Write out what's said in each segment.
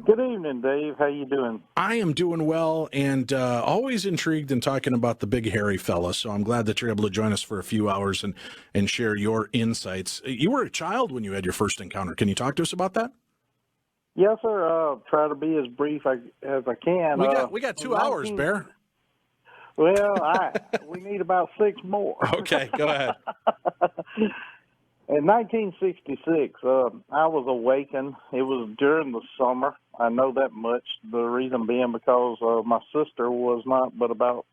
Good evening, Dave. How you doing? I am doing well and always intrigued in talking about the big hairy fella. So I'm glad that you're able to join us for a few hours and share your insights. You were a child when you had your first encounter. Can you talk to us about that? Yes, sir. Try to be as brief as I can. We got 2 hours, Bear. Well, we need about 6 more. Okay, go ahead. In 1966, I was awakened. It was during the summer. I know that much. The reason being because my sister was not but about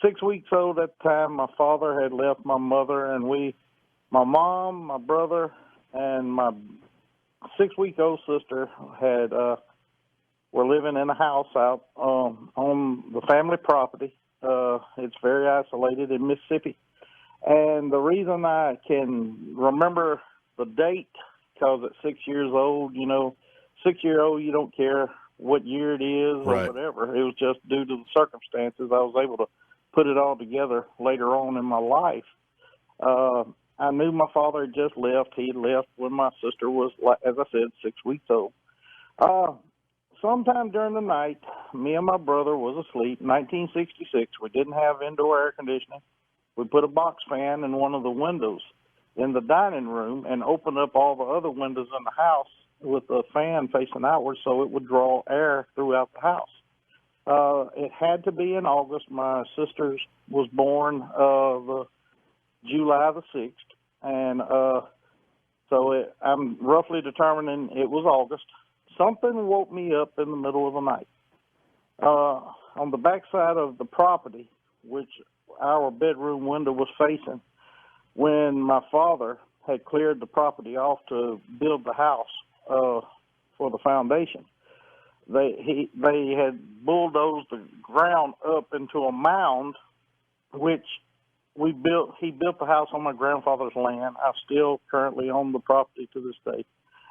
6 weeks old at the time. My father had left my mother, and my mom, my brother, and my 6-week-old sister were living in a house out on the family property. It's very isolated in Mississippi. And the reason I can remember the date, because at 6 years old, 6-year-old, you don't care what year it is or Right. whatever. It was just due to the circumstances. I was able to put it all together later on in my life. I knew my father had just left. He left when my sister was, as I said, 6 weeks old. Sometime during the night, me and my brother was asleep. 1966, we didn't have indoor air conditioning. We put a box fan in one of the windows in the dining room and opened up all the other windows in the house with a fan facing outward so it would draw air throughout the house. It had to be in August. My sister was born July the 6th, and I'm roughly determining it was August. Something woke me up in the middle of the night. On the backside of the property, which our bedroom window was facing, when my father had cleared the property off to build the house for the foundation, they had bulldozed the ground up into a mound, which he built the house on my grandfather's land. I still currently own the property to this day,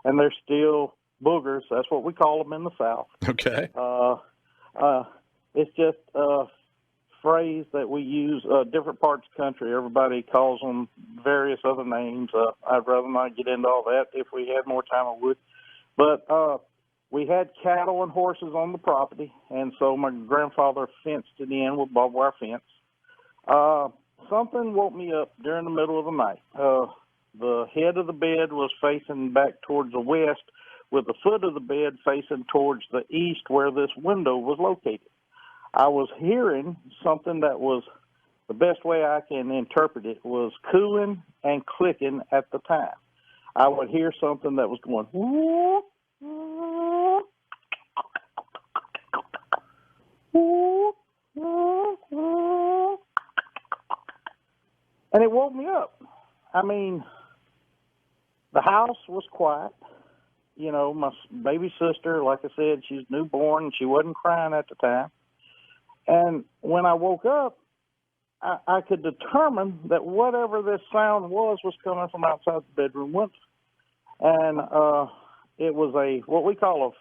and there's still boogers. That's what we call them in the South. Okay. It's just a phrase that we use. Different parts of the country, everybody calls them various other names. I'd rather not get into all that. If we had more time, I would. But we had cattle and horses on the property, and so my grandfather fenced it in with barbed wire fence. Something woke me up during the middle of the night. The head of the bed was facing back towards the west, with the foot of the bed facing towards the east where this window was located. I was hearing something that was, the best way I can interpret it, was cooing and clicking at the time. I would hear something that was going, whoop, whoop, whoop, whoop, whoop. And it woke me up. I mean, the house was quiet. My baby sister, like I said, she's newborn. She wasn't crying at the time. And when I woke up, I could determine that whatever this sound was coming from outside the bedroom window. And it was what we call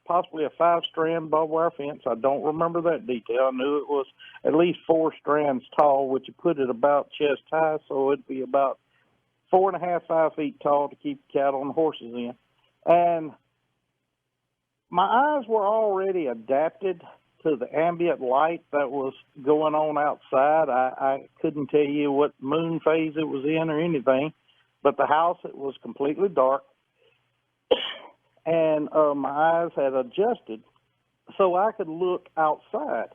possibly a 5-strand barbed wire fence. I don't remember that detail. I knew it was at least 4 strands tall, which you put it about chest high, so it'd be about 4.5, 5 feet tall to keep cattle and horses in. And my eyes were already adapted to the ambient light that was going on outside. I couldn't tell you what moon phase it was in or anything, but the house, it was completely dark. And my eyes had adjusted so I could look outside.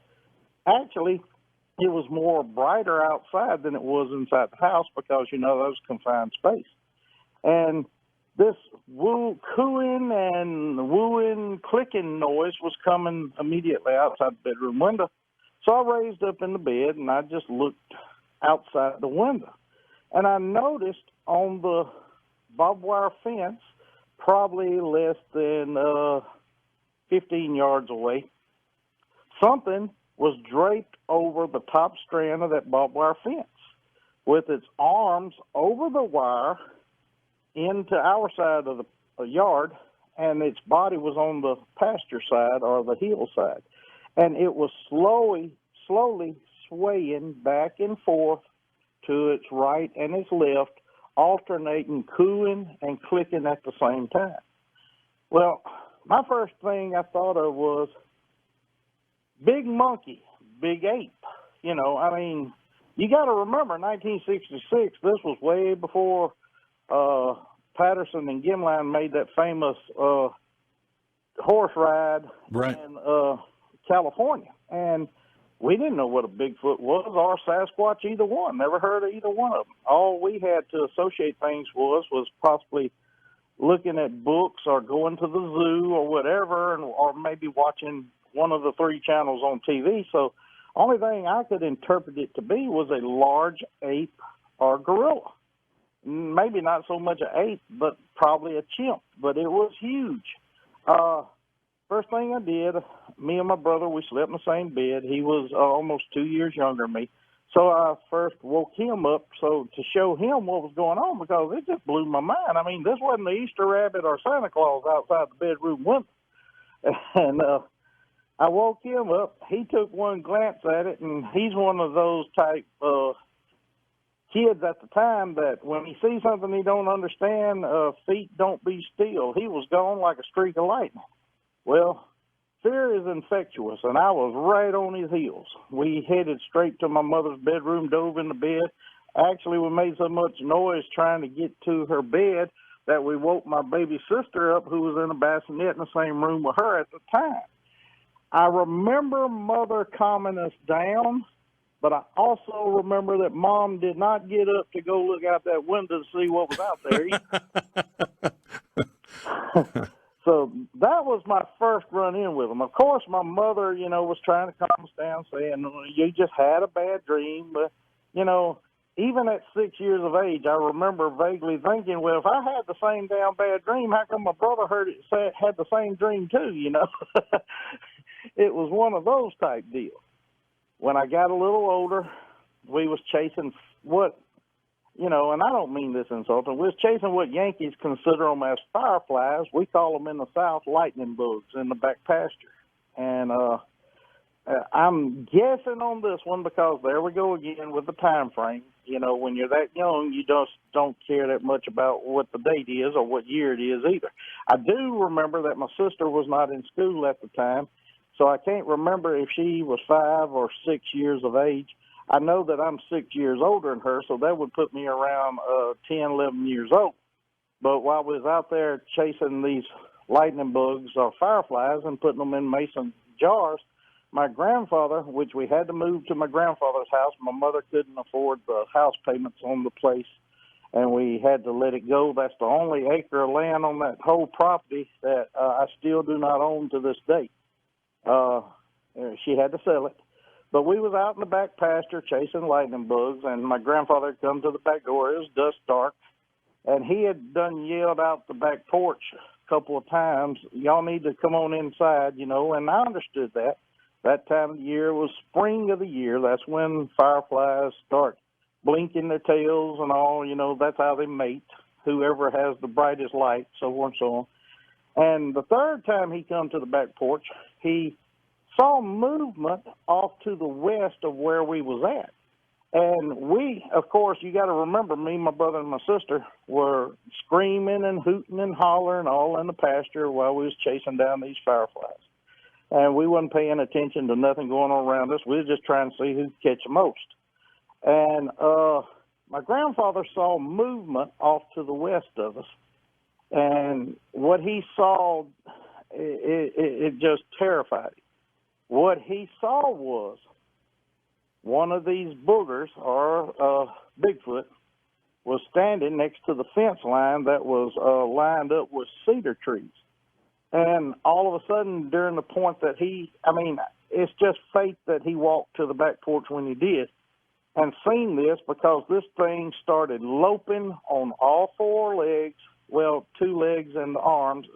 Actually, it was more brighter outside than it was inside the house because, that was confined space. And this cooing and wooing, clicking noise was coming immediately outside the bedroom window. So I raised up in the bed and I just looked outside the window. And I noticed on the barbed wire fence, probably less than 15 yards away, something was draped over the top strand of that barbed wire fence with its arms over the wire into our side of the yard, and its body was on the pasture side or the hill side. And it was slowly swaying back and forth to its right and its left, alternating cooing and clicking at the same time. Well, my first thing I thought of was big monkey, big ape. You know, I mean, you got to remember, 1966. This was way before Patterson and Gimline made that famous horse ride Right. in California, and we didn't know what a Bigfoot was or Sasquatch, either one. Never heard of either one of them. All we had to associate things was possibly looking at books or going to the zoo or whatever, or maybe watching one of the three channels on TV. So only thing I could interpret it to be was a large ape or gorilla. Maybe not so much an ape, but probably a chimp. But it was huge. First thing I did, me and my brother, we slept in the same bed. He was almost 2 years younger than me. So I first woke him up to show him what was going on, because it just blew my mind. I mean, this wasn't the Easter rabbit or Santa Claus outside the bedroom window. And I woke him up. He took one glance at it, and he's one of those type kids at the time that when he sees something he don't understand, feet don't be still. He was gone like a streak of lightning. Well, fear is infectious, and I was right on his heels. We headed straight to my mother's bedroom, dove in the bed. Actually, we made so much noise trying to get to her bed that we woke my baby sister up, who was in a bassinet in the same room with her at the time. I remember Mother calming us down, but I also remember that Mom did not get up to go look out that window to see what was out there either. So that was my first run-in with them. Of course, my mother, was trying to calm us down, saying, you just had a bad dream. But, even at 6 years of age, I remember vaguely thinking, well, if I had the same damn bad dream, how come my brother had the same dream too, It was one of those type deals. When I got a little older, we was chasing and I don't mean this insulting, we was chasing what Yankees consider them as fireflies. We call them in the South lightning bugs in the back pasture. And I'm guessing on this one because there we go again with the time frame. When you're that young, you just don't care that much about what the date is or what year it is either. I do remember that my sister was not in school at the time, so I can't remember if she was 5 or 6 years of age. I know that I'm 6 years older than her, so that would put me around 10, 11 years old. But while we was out there chasing these lightning bugs or fireflies and putting them in mason jars, my grandfather, which we had to move to my grandfather's house, my mother couldn't afford the house payments on the place, and we had to let it go. That's the only acre of land on that whole property that I still do not own to this day. She had to sell it. But we was out in the back pasture chasing lightning bugs, and my grandfather had come to the back door. It was dusk dark, and he had done yelled out the back porch a couple of times, y'all need to come on inside, and I understood that. That time of the year was spring of the year. That's when fireflies start blinking their tails and all, that's how they mate, whoever has the brightest light, so on and so on. And the third time he come to the back porch, he saw movement off to the west of where we was at. And we, of course, you got to remember, me, my brother, and my sister were screaming and hooting and hollering all in the pasture while we was chasing down these fireflies. And we wasn't paying attention to nothing going on around us. We was just trying to see who could catch the most. And my grandfather saw movement off to the west of us. And what he saw, it just terrified him. What he saw was one of these boogers, or Bigfoot, was standing next to the fence line that was lined up with cedar trees. And all of a sudden, during the point that it's just fate that he walked to the back porch when he did, and seen this, because this thing started loping on all four legs, well, 2 legs and the arms,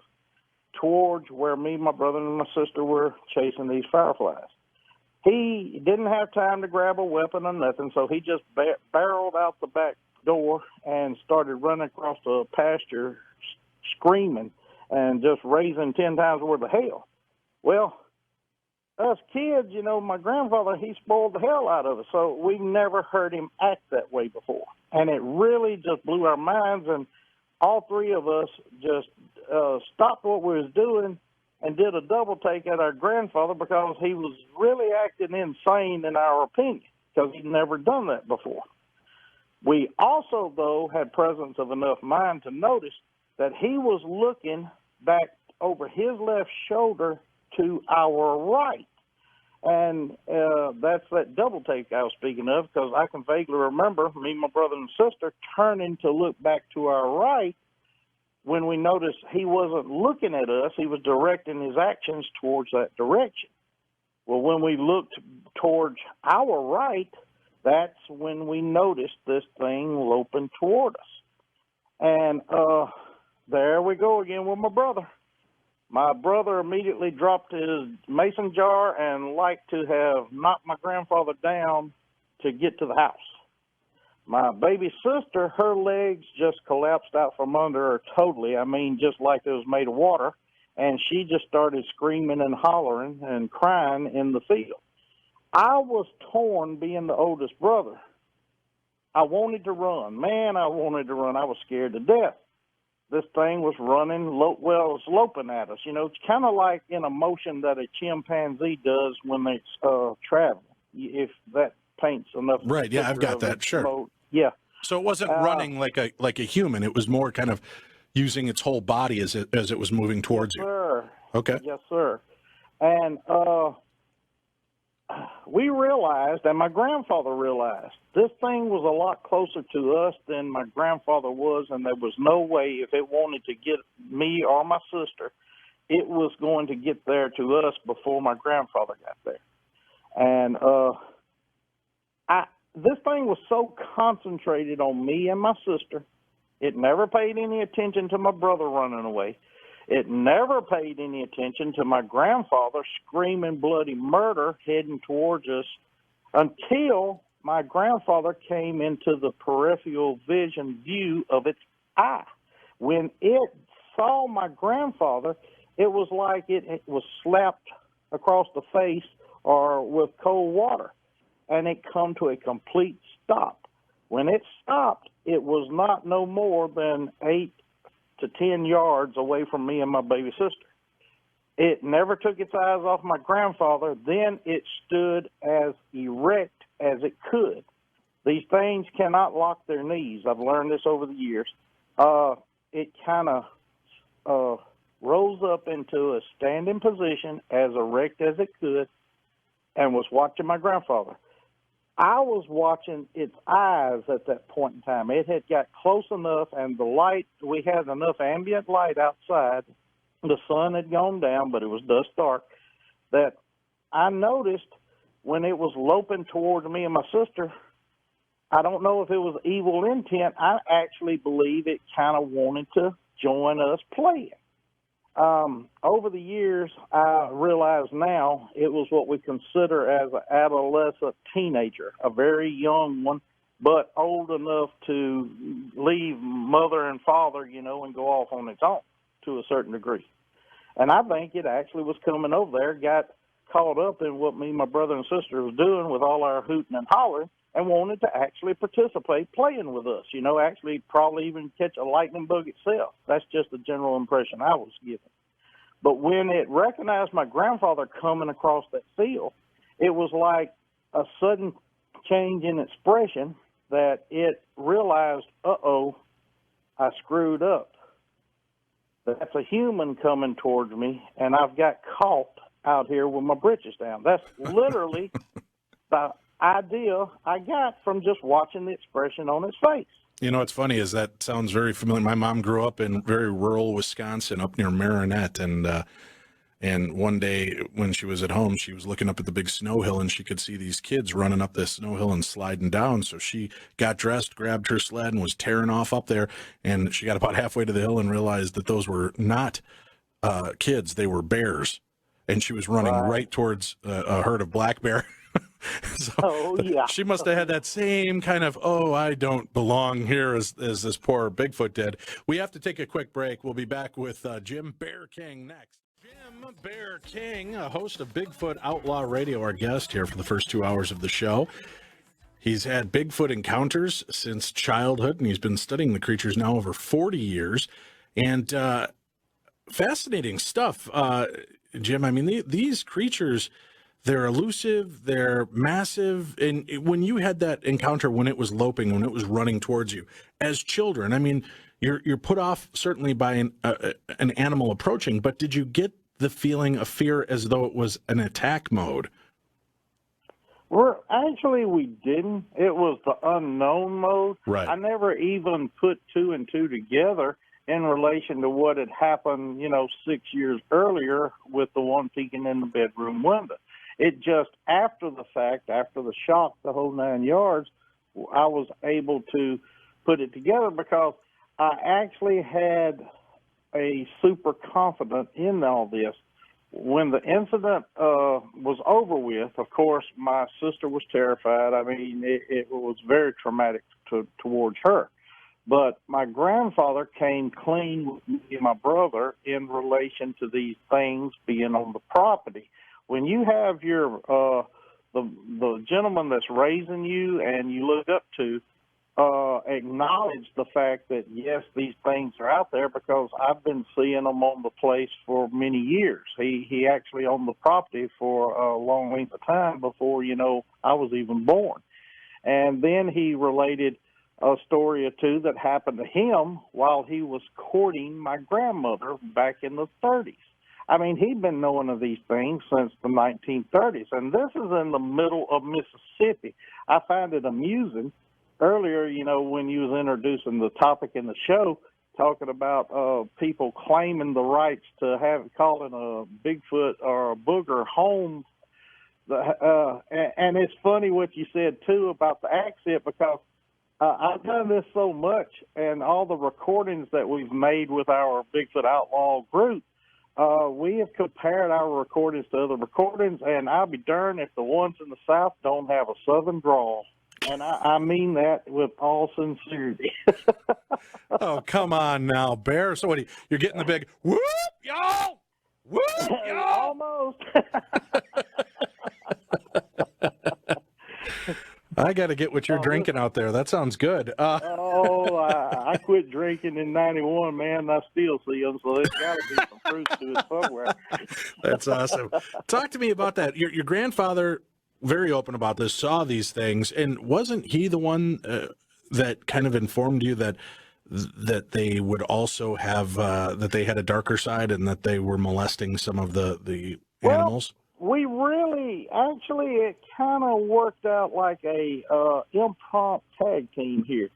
towards where me, my brother, and my sister were chasing these fireflies. He didn't have time to grab a weapon or nothing, so he just barreled out the back door and started running across the pasture screaming and just raising 10 times worth of hell. Well, us kids, my grandfather, he spoiled the hell out of us, so we never heard him act that way before. And it really just blew our minds, and all three of us just stopped what we was doing and did a double take at our grandfather because he was really acting insane in our opinion because he'd never done that before. We also, though, had presence of enough mind to notice that he was looking back over his left shoulder to our right. And that's that double take I was speaking of, because I can vaguely remember me, my brother, and sister turning to look back to our right when we noticed he wasn't looking at us. He was directing his actions towards that direction. Well, when we looked towards our right, that's when we noticed this thing loping toward us. And there we go again with my brother. My brother immediately dropped his mason jar and liked to have knocked my grandfather down to get to the house. My baby sister, her legs just collapsed out from under her totally. I mean, just like it was made of water. And she just started screaming and hollering and crying in the field. I was torn being the oldest brother. I wanted to run. Man, I wanted to run. I was scared to death. This thing was running, it was loping at us. You know, it's kind of like in a motion that a chimpanzee does when it's traveling, if that paints enough. Right, yeah, I've got that, sure. Mode. Yeah. So it wasn't running like a human. It was more kind of using its whole body as it was moving towards you. Yes, sir. Okay. Yes, sir. And we realized, and my grandfather realized, this thing was a lot closer to us than my grandfather was, and there was no way if it wanted to get me or my sister, it was going to get there to us before my grandfather got there. And this thing was so concentrated on me and my sister, it never paid any attention to my brother running away. It never paid any attention to my grandfather screaming bloody murder heading towards us until my grandfather came into the peripheral vision view of its eye. When it saw my grandfather, it was like it was slapped across the face or with cold water, and it come to a complete stop. When it stopped, it was not no more than 8 to 10 yards away from me and my baby sister. It never took its eyes off my grandfather. Then it stood as erect as it could. These things cannot lock their knees. I've learned this over the years. It kind of rose up into a standing position as erect as it could and was watching my grandfather. I was watching its eyes at that point in time. It had got close enough, and the light, we had enough ambient light outside. The sun had gone down, but it was dust dark, that I noticed when it was loping towards me and my sister, I don't know if it was evil intent. I actually believe it kind of wanted to join us playing. Over the years, I realize now it was what we consider as an adolescent teenager, a very young one, but old enough to leave mother and father, you know, and go off on its own to a certain degree. And I think it actually was coming over there, got caught up in what me and my brother and sister was doing with all our hooting and hollering, and wanted to actually participate playing with us, you know, actually probably even catch a lightning bug itself. That's just the general impression I was given. But when it recognized my grandfather coming across that field, it was like a sudden change in expression that it realized, uh-oh, I screwed up. That's a human coming towards me, and I've got caught out here with my britches down. That's literally the idea I got from just watching the expression on his face. You know, what's funny is that sounds very familiar. My mom grew up in very rural Wisconsin, up near Marinette, and one day when she was at home, she was looking up at the big snow hill, and she could see these kids running up this snow hill and sliding down. So she got dressed, grabbed her sled, and was tearing off up there. And she got about halfway to the hill and realized that those were not kids; they were bears. And she was running right towards a herd of black bear. So yeah. She must have had that same kind of, I don't belong here as this poor Bigfoot did. We have to take a quick break. We'll be back with Jim Bear King next. Jim Bear King, a host of Bigfoot Outlaw Radio, our guest here for the first 2 hours of the show. He's had Bigfoot encounters since childhood, and he's been studying the creatures now over 40 years. And Fascinating stuff, Jim. I mean, these creatures, they're elusive, they're massive. And when you had that encounter, when it was loping, when it was running towards you, as children, I mean, you're put off certainly by an animal approaching, but did you get the feeling of fear as though it was an attack mode? We didn't. It was the unknown mode. Right. I never even put two and two together in relation to what had happened, 6 years earlier with the one peeking in the bedroom window. It just, after the fact, after the shock, the whole 9 yards, I was able to put it together because I actually had a super confident in all this. When the incident was over with, of course, my sister was terrified. I mean, it was very traumatic towards her. But my grandfather came clean with me and my brother in relation to these things being on the property. When you have your the gentleman that's raising you and you look up to acknowledge the fact that, yes, these things are out there, because I've been seeing them on the place for many years. He actually owned the property for a long length of time before, I was even born. And then he related a story or two that happened to him while he was courting my grandmother back in the 30s. I mean, he'd been knowing of these things since the 1930s, and this is in the middle of Mississippi. I find it amusing. Earlier, when you was introducing the topic in the show, talking about people claiming the rights to calling a Bigfoot or a booger home, and it's funny what you said too about the accent, because I've done this so much, and all the recordings that we've made with our Bigfoot Outlaw group, we have compared our recordings to other recordings, and I'll be darned if the ones in the South don't have a Southern drawl. And I mean that with all sincerity. Oh, come on now, Bear. So what, you're getting the big, whoop, y'all! Whoop, y'all! Almost. I got to get what you're drinking out there. That sounds good. I quit drinking in 91, man. I still see them, so there's got to be some truth to it somewhere. That's awesome. Talk to me about that. Your grandfather, very open about this, saw these things, and wasn't he the one that kind of informed you that they would also have that they had a darker side and that they were molesting some of the animals? We really, actually, it kind of worked out like a impromptu tag team here.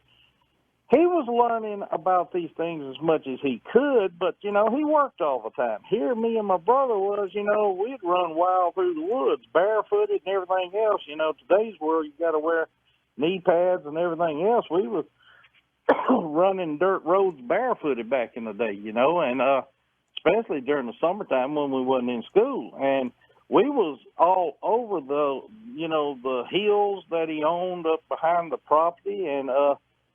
He was learning about these things as much as he could, but, he worked all the time. Here, me and my brother was, we'd run wild through the woods, barefooted and everything else. Today's world, you got to wear knee pads and everything else. We was running dirt roads barefooted back in the day, and especially during the summertime when we wasn't in school. And we was all over the hills that he owned up behind the property, and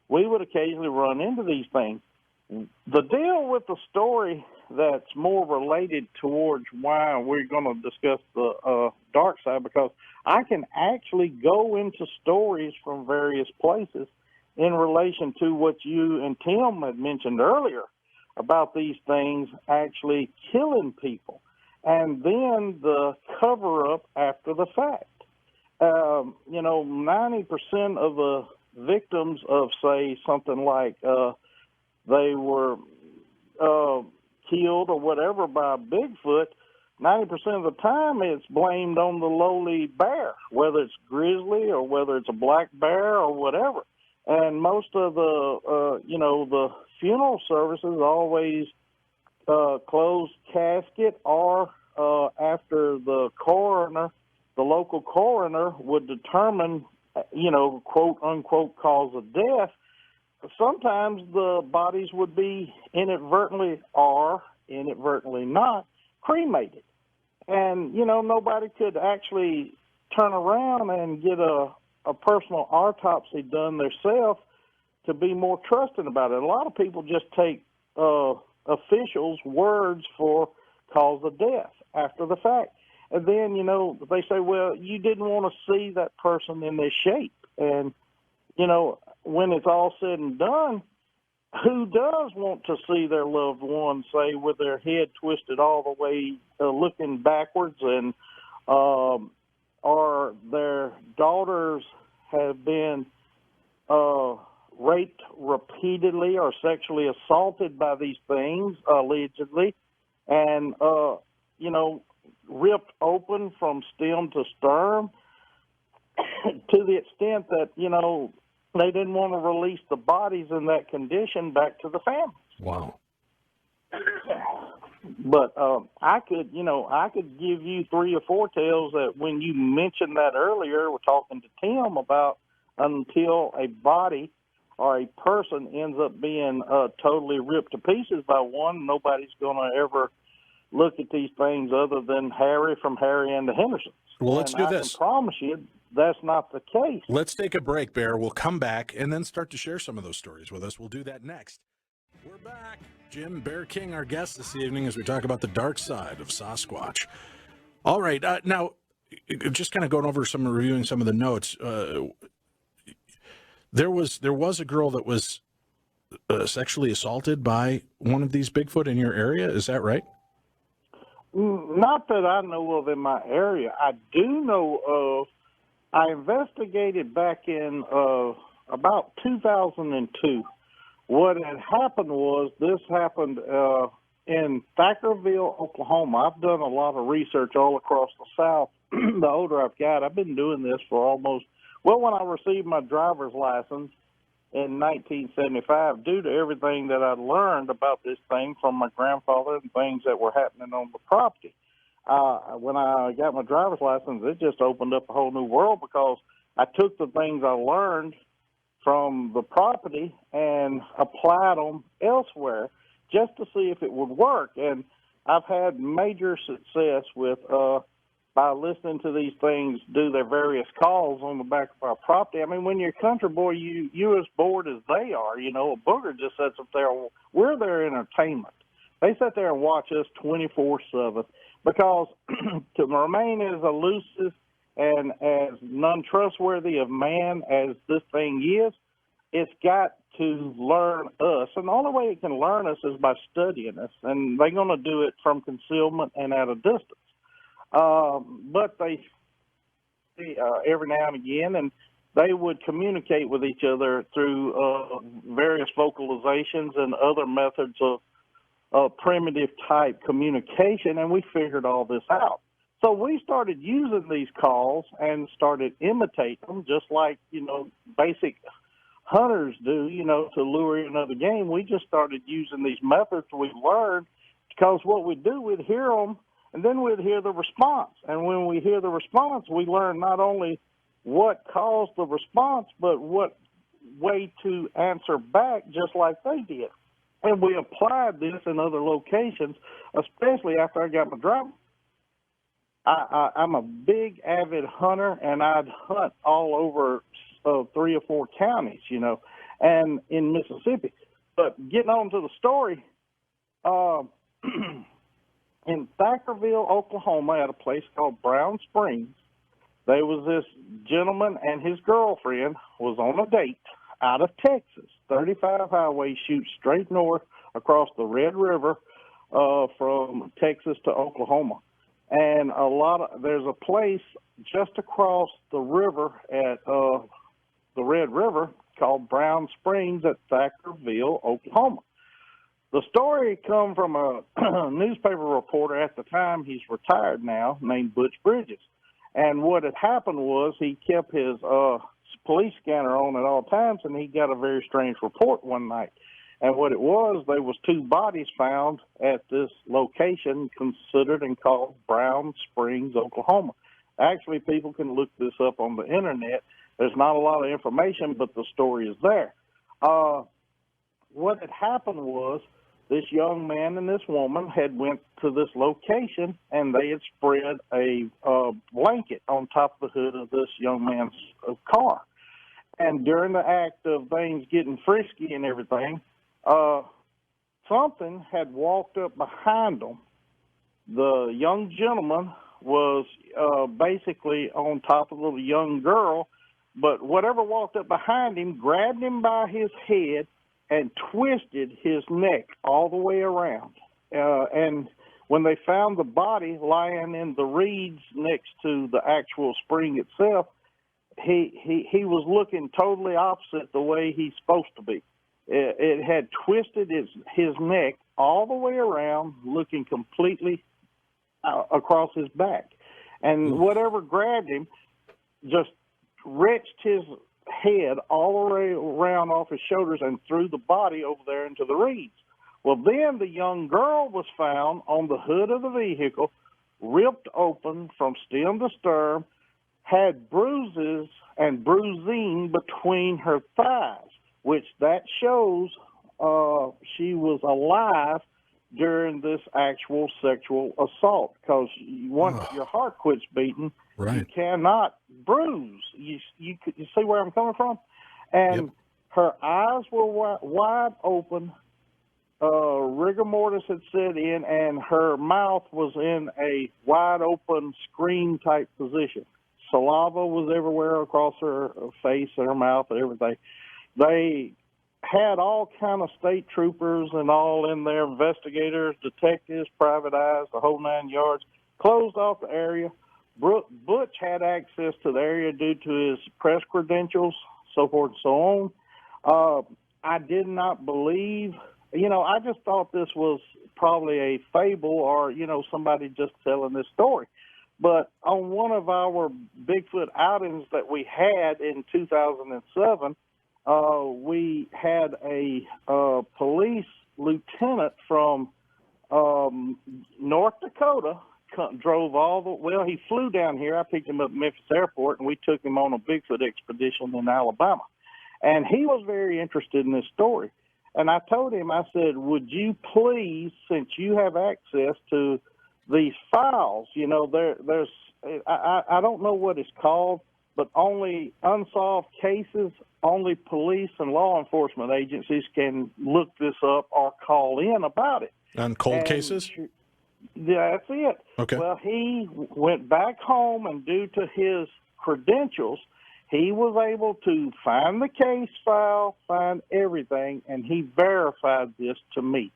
we would occasionally run into these things. The deal with the story that's more related towards why we're going to discuss the dark side, because I can actually go into stories from various places in relation to what you and Tim had mentioned earlier about these things actually killing people, and then the cover-up after the fact. 90% of the victims of, say, something like they were killed or whatever by Bigfoot, 90% of the time it's blamed on the lowly bear, whether it's grizzly or whether it's a black bear or whatever. And most of the, the funeral services always closed casket, or after the coroner, the local coroner would determine, quote unquote cause of death. Sometimes the bodies would be inadvertently or inadvertently not cremated. And, nobody could actually turn around and get a personal autopsy done themselves to be more trusting about it. A lot of people just take officials' words for cause of death after the fact. And then, they say, well, you didn't want to see that person in their shape. And, when it's all said and done, who does want to see their loved one, say, with their head twisted all the way, looking backwards, and or their daughters have been raped repeatedly or sexually assaulted by these things, allegedly, and, ripped open from stem to stern to the extent that, they didn't want to release the bodies in that condition back to the family. Wow. But I could give you 3 or 4 tales that when you mentioned that earlier, we're talking to Tim about until a body or a person ends up being totally ripped to pieces by one, nobody's going to ever look at these things other than Harry from Harry and the Hendersons. Well, let's do this. I can promise you that's not the case. Let's take a break, Bear. We'll come back and then start to share some of those stories with us. We'll do that next. We're back. Jim Bear King, our guest this evening, as we talk about the dark side of Sasquatch. All right. Now, just kind of going over reviewing some of the notes. There was a girl that was sexually assaulted by one of these Bigfoot in your area. Is that right? Not that I know of in my area. I do know of. I investigated back in about 2002. What had happened was this happened in Thackerville, Oklahoma. I've done a lot of research all across the South. The older I've got, I've been doing this for when I received my driver's license in 1975, due to everything that I learned about this thing from my grandfather and things that were happening on the property. When I got my driver's license, it just opened up a whole new world because I took the things I learned from the property and applied them elsewhere just to see if it would work. And I've had major success with by listening to these things do their various calls on the back of our property. I mean, when you're a country boy, you as bored as they are. A booger just sits up there. We're their entertainment. They sit there and watch us 24/7 because to remain as elusive and as non-trustworthy of man as this thing is, it's got to learn us. And the only way it can learn us is by studying us. And they're going to do it from concealment and at a distance. But they every now and again, and they would communicate with each other through various vocalizations and other methods of primitive type communication, and we figured all this out. So we started using these calls and started imitating them, just like, basic hunters do, to lure in another game. We just started using these methods we learned because what we'd do, we'd hear them, and then we'd hear the response. And when we hear the response, we learn not only what caused the response, but what way to answer back just like they did. And we applied this in other locations, especially after I got my driver. I'm a big avid hunter, and I'd hunt all over 3 or 4 counties, and in Mississippi. But getting on to the story, in Thackerville, Oklahoma, at a place called Brown Springs, there was this gentleman and his girlfriend was on a date out of Texas. 35 highway shoots straight north across the Red River from Texas to Oklahoma. And there's a place just across the river at the Red River called Brown Springs at Thackerville, Oklahoma. The story come from a newspaper reporter at the time. He's retired now, named Butch Bridges. And what had happened was he kept his police scanner on at all times, and he got a very strange report one night. And what it was, there was 2 bodies found at this location considered and called Brown Springs, Oklahoma. Actually, people can look this up on the internet. There's not a lot of information, but the story is there. What had happened was this young man and this woman had went to this location, and they had spread a blanket on top of the hood of this young man's car. And during the act of things getting frisky and everything, something had walked up behind them. The young gentleman was basically on top of the young girl, but whatever walked up behind him grabbed him by his head, and twisted his neck all the way around. And when they found the body lying in the reeds next to the actual spring itself, he was looking totally opposite the way he's supposed to be. It had twisted his neck all the way around, looking completely across his back. And whatever grabbed him just wrenched his head all the way around off his shoulders and threw the body over there into the reeds. Well, then the young girl was found on the hood of the vehicle, ripped open from stem to stern, had bruises and bruising between her thighs, which that shows she was alive during this actual sexual assault, because once your heart quits beating, you cannot bruise. You see where I'm coming from? And her eyes were wide open. Rigor mortis had set in, and her mouth was in a wide open scream type position. Saliva was everywhere across her face and her mouth and everything. They had all kind of state troopers and all in there, investigators, detectives, private eyes, the whole 9 yards, closed off the area. Butch had access to the area due to his press credentials, so forth and so on. I did not believe, I just thought this was probably a fable or, somebody just telling this story. But on one of our Bigfoot outings that we had in 2007, we had a police lieutenant from North Dakota drove he flew down here. I picked him up at Memphis Airport, and we took him on a Bigfoot expedition in Alabama. And he was very interested in this story. And I told him, I said, would you please, since you have access to these files, there's I don't know what it's called, but only unsolved cases, only police and law enforcement agencies can look this up or call in about it. On cold cases? That's it. Okay. Well, he went back home, and due to his credentials, he was able to find the case file, find everything, and he verified this to me.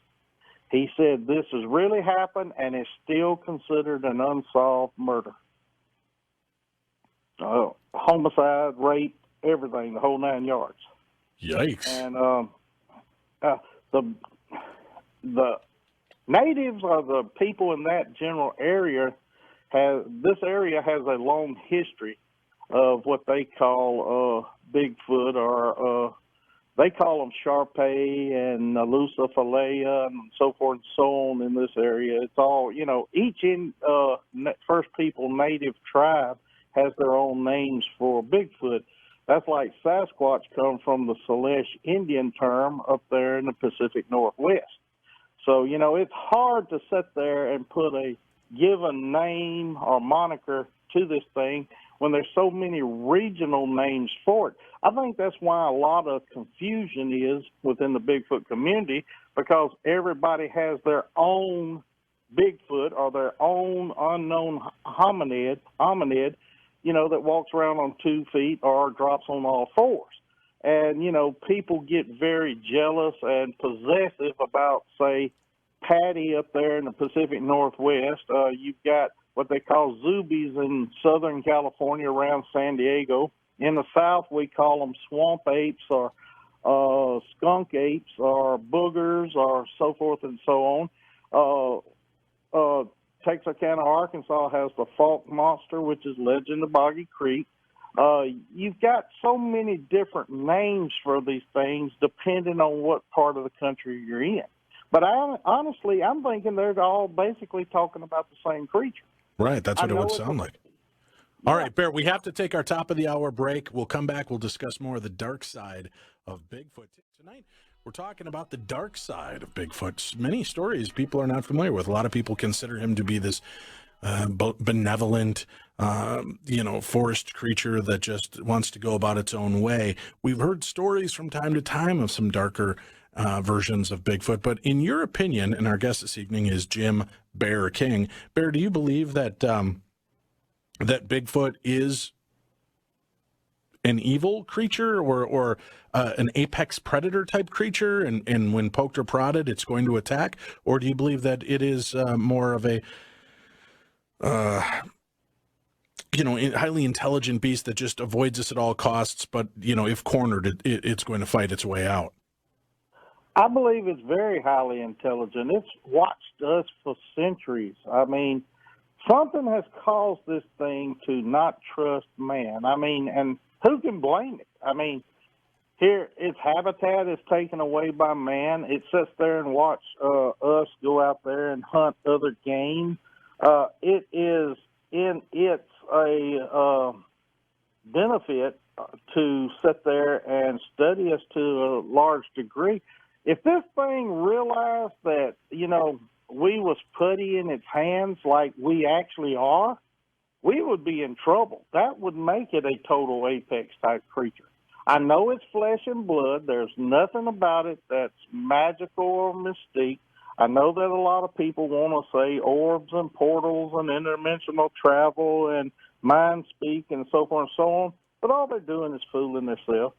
He said this has really happened and is still considered an unsolved murder. Homicide, rape, everything, the whole 9 yards. Yikes. And the natives or the people in that general area this area has a long history of what they call Bigfoot, or they call them Sharpei and Lucifalea and so forth and so on in this area. It's all, each First People native tribe has their own names for Bigfoot. That's like Sasquatch come from the Salish Indian term up there in the Pacific Northwest. So, it's hard to sit there and put a given name or moniker to this thing when there's so many regional names for it. I think that's why a lot of confusion is within the Bigfoot community, because everybody has their own Bigfoot or their own unknown hominid, that walks around on 2 feet or drops on all fours. And, people get very jealous and possessive about, say, Patty up there in the Pacific Northwest. You've got what they call zoobies in Southern California around San Diego. In the South, we call them swamp apes or skunk apes or boogers or so forth and so on. Texarkana, Arkansas has the Falk Monster, which is Legend of Boggy Creek. You've got so many different names for these things depending on what part of the country you're in. But honestly, I'm thinking they're all basically talking about the same creature. Right, that's what it would sound like. Yeah. All right, Bear, we have to take our top of the hour break. We'll come back. We'll discuss more of the dark side of Bigfoot. Tonight, we're talking about the dark side of Bigfoot. Many stories people are not familiar with. A lot of people consider him to be this benevolent, forest creature that just wants to go about its own way. We've heard stories from time to time of some darker versions of Bigfoot. But in your opinion, and our guest this evening is Jim Bear King. Bear, do you believe that that Bigfoot is an evil creature or an apex predator type creature, and when poked or prodded, it's going to attack? Or do you believe that it is more of a highly intelligent beast that just avoids us at all costs, but if cornered, it's going to fight its way out? I believe it's very highly intelligent. It's watched us for centuries. I mean, something has caused this thing to not trust man. I mean, and who can blame it? I mean, here, its habitat is taken away by man. It sits there and watch us go out there and hunt other game. It is in its a benefit to sit there and study us to a large degree. If this thing realized that, we was putty in its hands like we actually are, we would be in trouble. That would make it a total apex type creature. I know it's flesh and blood. There's nothing about it that's magical or mystique. I know that a lot of people want to say orbs and portals and interdimensional travel and mind speak and so forth and so on, but all they're doing is fooling themselves.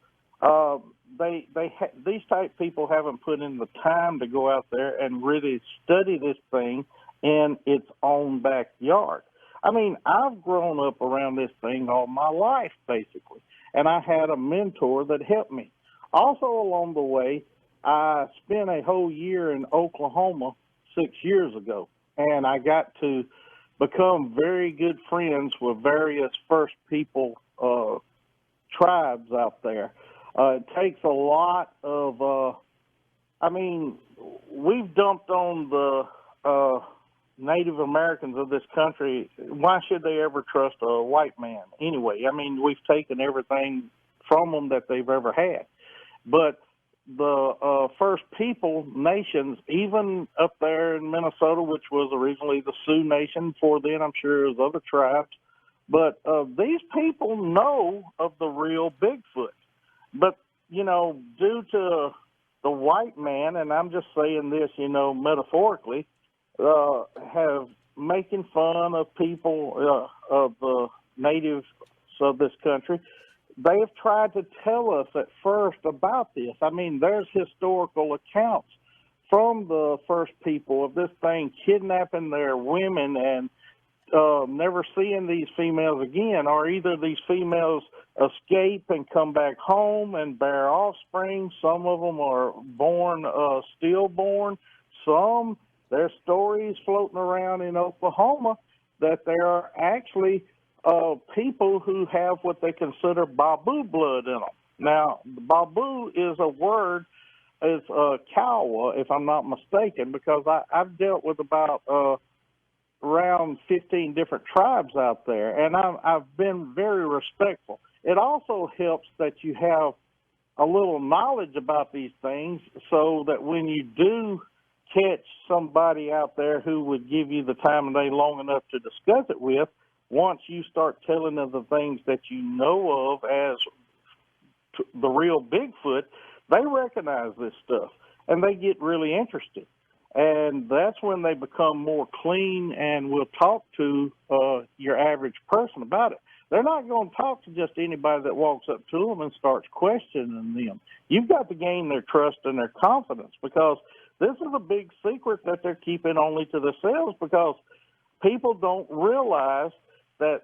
These type people haven't put in the time to go out there and really study this thing in its own backyard. I mean, I've grown up around this thing all my life, basically, and I had a mentor that helped me. Also along the way, I spent a whole year in Oklahoma 6 years ago, and I got to become very good friends with various First People tribes out there. It takes a lot of, we've dumped on the Native Americans of this country. Why should they ever trust a white man anyway? I mean, we've taken everything from them that they've ever had. But the First People nations, even up there in Minnesota, which was originally the Sioux Nation, before then I'm sure there was other tribes, but these people know of the real Bigfoot. But, due to the white man, and I'm just saying this, metaphorically, have making fun of people, of the natives of this country, they have tried to tell us at first about this. I mean, there's historical accounts from the First People of this thing kidnapping their women and never seeing these females again, or either these females escape and come back home and bear offspring. Some of them are born stillborn. Some, there's stories floating around in Oklahoma that there are actually people who have what they consider Babu blood in them. Now, Babu is a word, is Kiowa, if I'm not mistaken, because I've dealt with about around 15 different tribes out there, and I've been very respectful. It also helps that you have a little knowledge about these things so that when you do catch somebody out there who would give you the time of day long enough to discuss it with, once you start telling them the things that you know of as the real Bigfoot, they recognize this stuff, and they get really interested. And that's when they become more clean and will talk to your average person about it. They're not going to talk to just anybody that walks up to them and starts questioning them. You've got to gain their trust and their confidence, because this is a big secret that they're keeping only to themselves, because people don't realize that,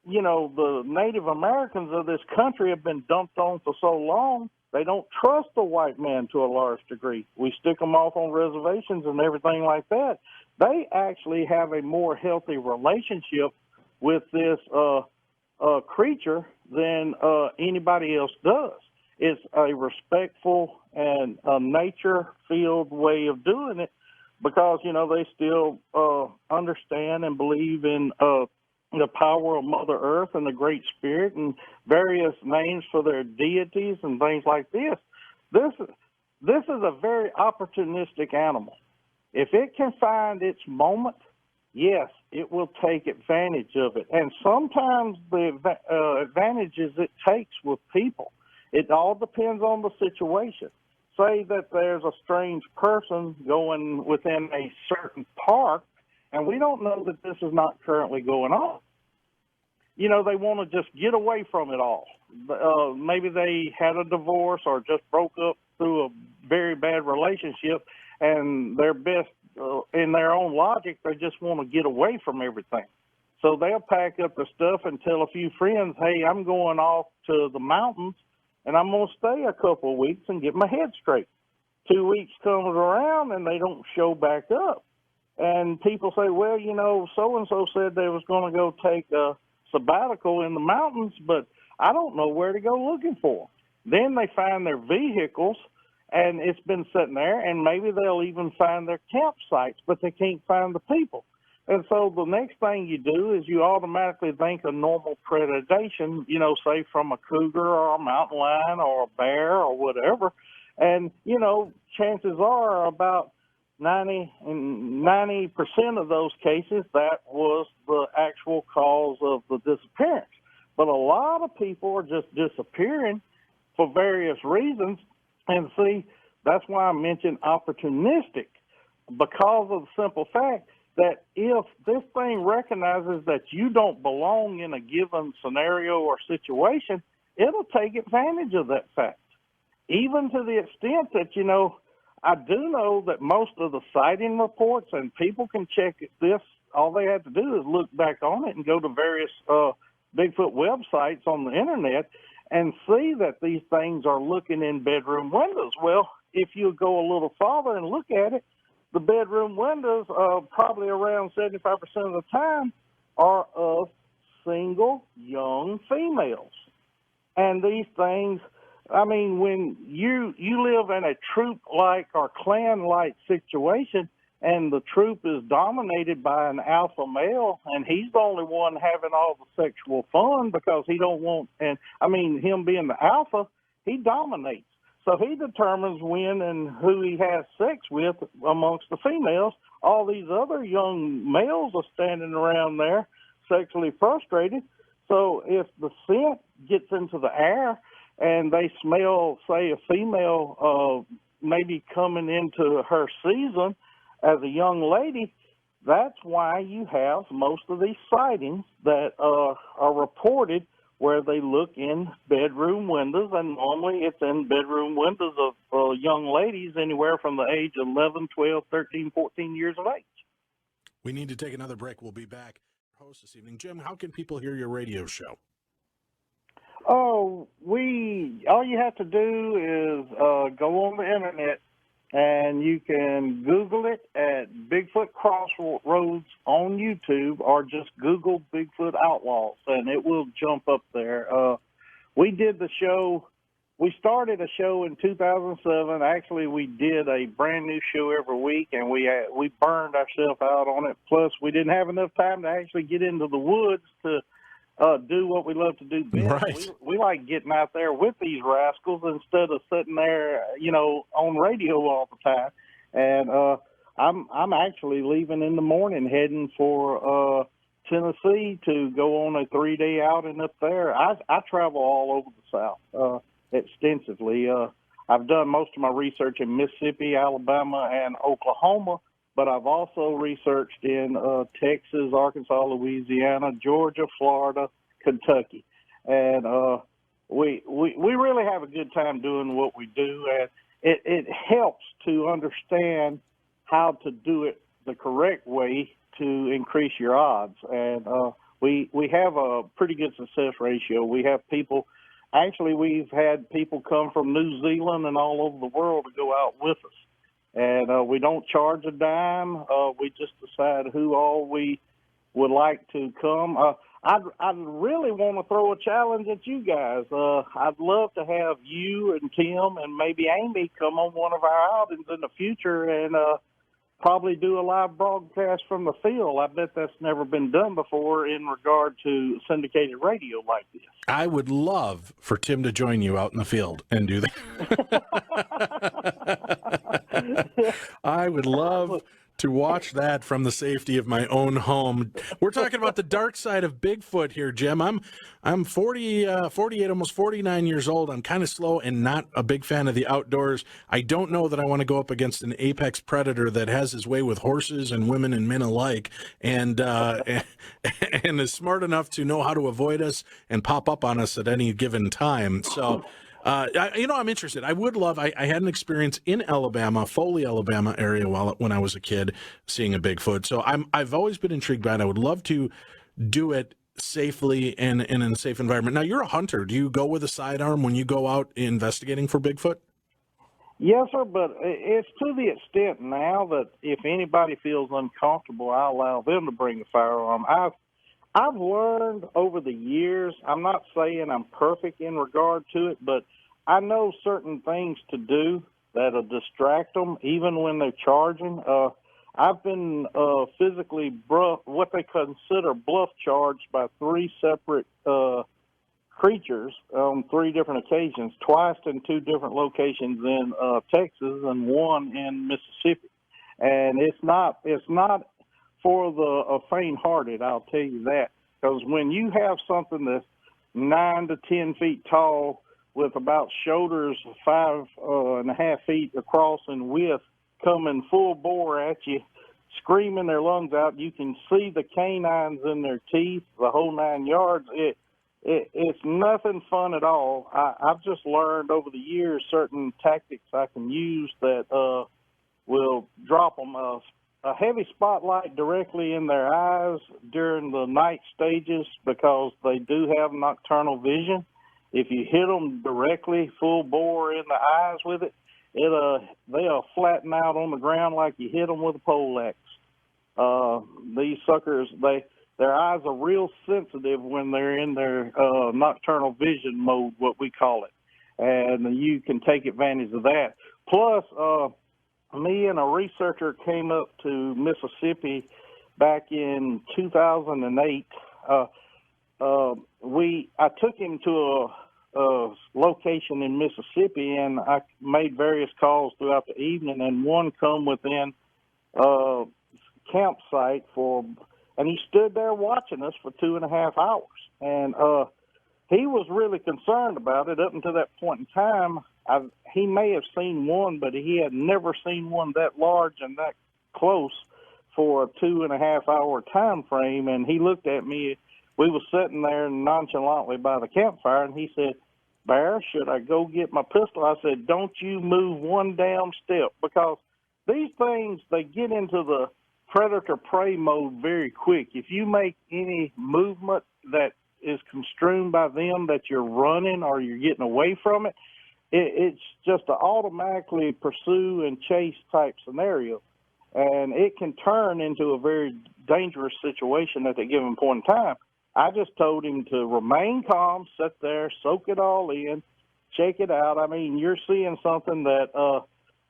the Native Americans of this country have been dumped on for so long. They don't trust the white man to a large degree. We stick them off on reservations and everything like that. They actually have a more healthy relationship with this creature than anybody else does. It's a respectful and a nature-filled way of doing it, because, they still understand and believe in the power of Mother Earth and the Great Spirit and various names for their deities and things like this. This is a very opportunistic animal. If it can find its moment, yes, it will take advantage of it. And sometimes the advantages it takes with people, it all depends on the situation. Say that there's a strange person going within a certain park, and we don't know that this is not currently going on. They want to just get away from it all. maybe they had a divorce or just broke up through a very bad relationship, and their best, in their own logic, they just want to get away from everything. So they'll pack up the stuff and tell a few friends, hey, I'm going off to the mountains, and I'm going to stay a couple of weeks and get my head straight. 2 weeks comes around, and they don't show back up. And people say, well, you know, so-and-so said they was going to go take a sabbatical in the mountains, but I don't know where to go looking for them. Then they find their vehicles, and it's been sitting there, and maybe they'll even find their campsites, but they can't find the people. And so the next thing you do is you automatically think of normal predation, you know, say from a cougar or a mountain lion or a bear or whatever. And, you know, chances are about 90% of those cases, that was the actual cause of the disappearance. But a lot of people are just disappearing for various reasons. And see, that's why I mentioned opportunistic, because of the simple fact that if this thing recognizes that you don't belong in a given scenario or situation, it'll take advantage of that fact. Even to the extent that, you know, I do know that most of the sighting reports, and people can check this, all they have to do is look back on it and go to various Bigfoot websites on the internet and see that these things are looking in bedroom windows. Well, if you go a little farther and look at it, the bedroom windows, probably around 75% of the time, are of single young females. And these things, I mean, when you live in a troop-like or clan-like situation, and the troop is dominated by an alpha male, and he's the only one having all the sexual fun because he don't want, and I mean, him being the alpha, he dominates. So he determines when and who he has sex with amongst the females. All these other young males are standing around there sexually frustrated. So if the scent gets into the air and they smell, say, a female maybe coming into her season as a young lady, that's why you have most of these sightings that are reported where they look in bedroom windows, and normally it's in bedroom windows of young ladies anywhere from the age of 11, 12, 13, 14 years of age. We need to take another break. We'll be back. Host this evening. Jim, how can people hear your radio show? Oh, all you have to do is go on the internet, and you can Google it at Bigfoot Crossroads on YouTube, or just Google Bigfoot Outlaws, and it will jump up there. We did the show. We started a show in 2007. Actually, we did a brand new show every week, and we burned ourselves out on it. Plus, we didn't have enough time to actually get into the woods to do what we love to do best. Right. We like getting out there with these rascals instead of sitting there, you know, on radio all the time. And I'm actually leaving in the morning, heading for Tennessee to go on a 3-day outing up there. I travel all over the South extensively. I've done most of my research in Mississippi, Alabama, and Oklahoma, but I've also researched in Texas, Arkansas, Louisiana, Georgia, Florida, Kentucky. And we really have a good time doing what we do. And it helps to understand how to do it the correct way to increase your odds. And we have a pretty good success ratio. We have people, actually we've had people come from New Zealand and all over the world to go out with us. And we don't charge a dime. We just decide who all we would like to come. I'd really want to throw a challenge at you guys. I'd love to have you and Tim and maybe Amy come on one of our outings in the future and probably do a live broadcast from the field. I bet that's never been done before in regard to syndicated radio like this. I would love for Tim to join you out in the field and do that. I would love to watch that from the safety of my own home. We're talking about the dark side of Bigfoot here, Jim. I'm 48, almost 49 years old. I'm kind of slow and not a big fan of the outdoors. I don't know that I want to go up against an apex predator that has his way with horses and women and men alike, and and is smart enough to know how to avoid us and pop up on us at any given time. So. I'm interested. I would love. I had an experience in Alabama, Foley, Alabama area when I was a kid, seeing a Bigfoot. So I've always been intrigued by it. I would love to do it safely and in a safe environment. Now, you're a hunter. Do you go with a sidearm when you go out investigating for Bigfoot? Yes, sir, but it's to the extent now that if anybody feels uncomfortable, I allow them to bring a firearm. I've learned over the years, I'm not saying I'm perfect in regard to it, but I know certain things to do that'll distract them, even when they're charging. I've been physically what they consider bluff charged by three separate creatures on three different occasions, twice in two different locations in Texas and one in Mississippi. And it's not for the faint-hearted, I'll tell you that. Because when you have something that's 9 to 10 feet tall with about shoulders 5.5 feet across in width coming full bore at you, screaming their lungs out, you can see the canines in their teeth, the whole 9 yards. It's nothing fun at all. I've just learned over the years certain tactics I can use that will drop them a heavy spotlight directly in their eyes during the night stages because they do have nocturnal vision. If you hit them directly full bore in the eyes with it, they'll flatten out on the ground like you hit them with a pole axe. These suckers, their eyes are real sensitive when they're in their nocturnal vision mode, what we call it, and you can take advantage of that. Plus, me and a researcher came up to Mississippi back in 2008. I took him to a location in Mississippi, and I made various calls throughout the evening, and one come within campsite and he stood there watching us for 2.5 hours. And he was really concerned about it up until that point in time. He may have seen one, but he had never seen one that large and that close for a 2.5 hour time frame. And he looked at me. We were sitting there nonchalantly by the campfire, and he said, "Bear, should I go get my pistol?" I said, "Don't you move one damn step," because these things, they get into the predator-prey mode very quick. If you make any movement that is construed by them that you're running or you're getting away from it, it's just an automatically pursue and chase type scenario. And it can turn into a very dangerous situation at a given point in time. I just told him to remain calm, sit there, soak it all in, check it out. I mean, you're seeing something that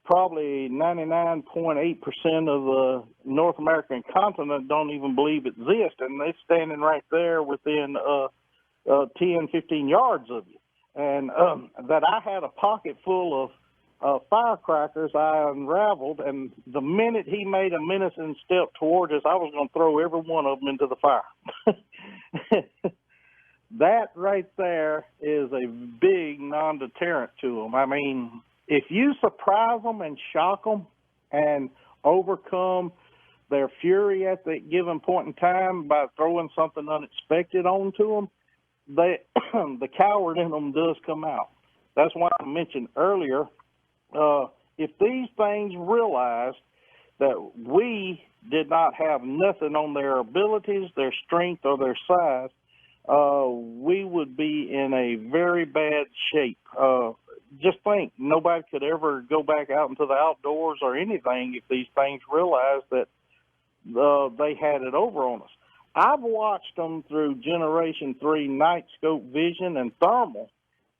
probably 99.8% of the North American continent don't even believe exists, and they're standing right there within 10, 15 yards of you. And that I had a pocket full of firecrackers I unraveled, and the minute he made a menacing step towards us, I was going to throw every one of them into the fire. That right there is a big non-deterrent to them. I mean, if you surprise them and shock them and overcome their fury at that given point in time by throwing something unexpected onto them, the coward in them does come out. That's why I mentioned earlier, if these things realized that we did not have nothing on their abilities, their strength, or their size, we would be in a very bad shape. Just think, nobody could ever go back out into the outdoors or anything if these things realized that they had it over on us. I've watched them through Generation 3 night scope vision and thermal,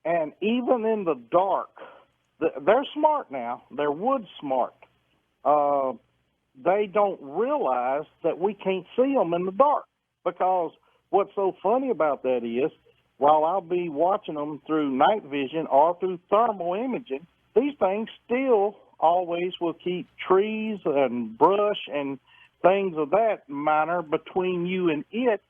and even in the dark, they're smart now. They're wood smart. They don't realize that we can't see them in the dark, because what's so funny about that is, while I'll be watching them through night vision or through thermal imaging, these things still always will keep trees and brush and things of that manner between you and it,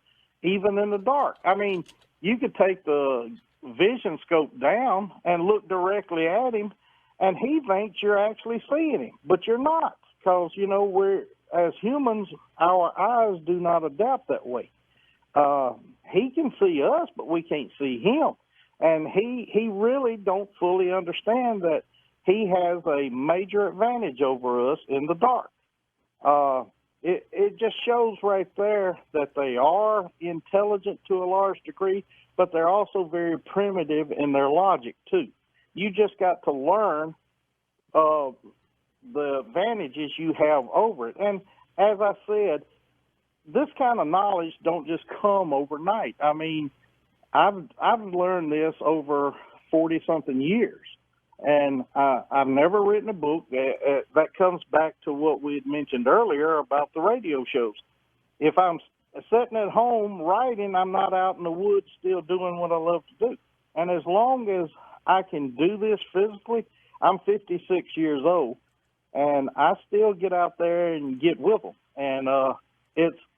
even in the dark. I mean, you could take the vision scope down and look directly at him, and he thinks you're actually seeing him, but you're not, because, you know, as humans, our eyes do not adapt that way. He can see us, but we can't see him. And he really don't fully understand that he has a major advantage over us in the dark. It just shows right there that they are intelligent to a large degree, but they're also very primitive in their logic, too. You just got to learn the advantages you have over it. And as I said, this kind of knowledge don't just come overnight. I mean, I've learned this over 40-something years, and I've never written a book. That comes back to what we had mentioned earlier about the radio shows. If I'm sitting at home writing, I'm not out in the woods still doing what I love to do. And as long as I can do this physically, I'm 56 years old, and I still get out there and get with them. And